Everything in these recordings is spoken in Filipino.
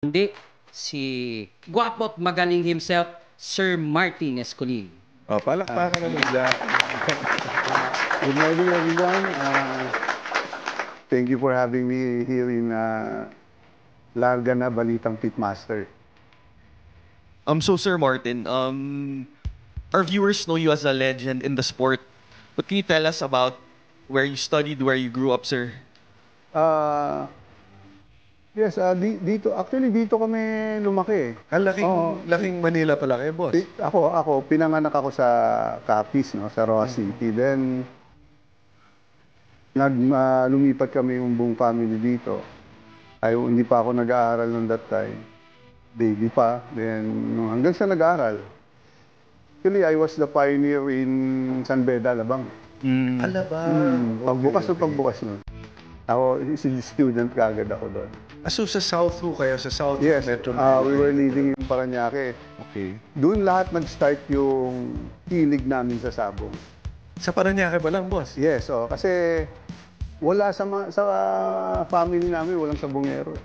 Kundi si gwapo at magaling himself, Sir Martin Escuding. Palakpakan naman dyan. Good morning, everyone. Thank you for having me here in Larga na Balitang Pitmaster. So Sir Martin, our viewers know you as a legend in the sport. But can you tell us about where you studied, where you grew up, sir? Yes, dito kami lumaki. Laking Manila pala kayo, boss. Pinanganak ako sa Capiz, no, sa Roa City. Then, lumipat kami yung buong family dito. Hindi pa ako nag-aaral noon that time. Baby pa. Then, hanggang sa nag-aaral. Actually, I was the pioneer in San Beda, Alabang. Alabang. Pagbukas nun. Ako, student kagad ako doon. So sa South ho kayo? Sa South Yes, Metro we were living in Parañaque. Okay. Doon lahat nag-start yung hilig namin sa sabong. Sa Parañaque ba lang, boss? Yes, kasi wala sa family namin, walang sabongero.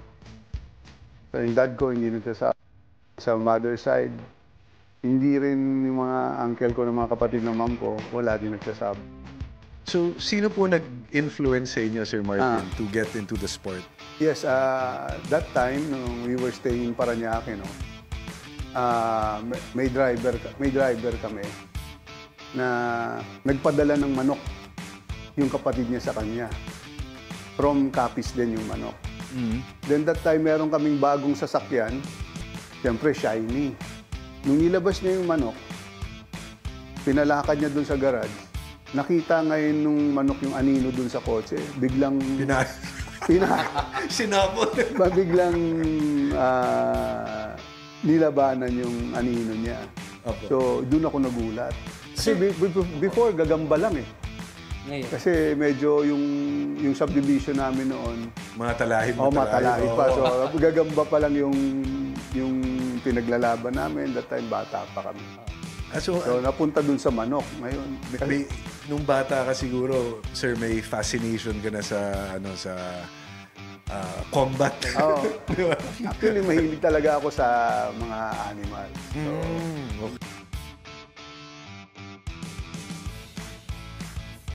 So, yung dad ko, hindi nagsasabong. Sa mother side, hindi rin yung mga uncle ko ng mga kapatid ng mom ko, wala din nagsasabong. So, sino po nag-influence sa inyo, Sir Martin, to get into the sport? Yes, that time, nung we were staying in Parañaque, no, may driver kami na nagpadala ng manok yung kapatid niya sa kanya. From Capiz din yung manok. Then that time, meron kaming bagong sasakyan, siyempre shiny. Nung nilabas niya yung manok, pinalakad niya dun sa garage, nakita ngayon nung manok yung anino dun sa kotse, biglang... Sinabot. Biglang nilabanan yung anino niya. Opo. So, dun ako nagulat. Kasi before, gagamba lang eh. Ngayon. Kasi medyo yung subdivision namin noon, Matalahib. matalahib pa. So, gagamba pa lang yung pinaglalaban namin. That time, bata pa kami. So, napunta dun sa manok. Ngayon, Nung bata ka siguro, sir, may fascination ka na sa combat. Actually, mahilig talaga ako sa mga animal. So, Okay.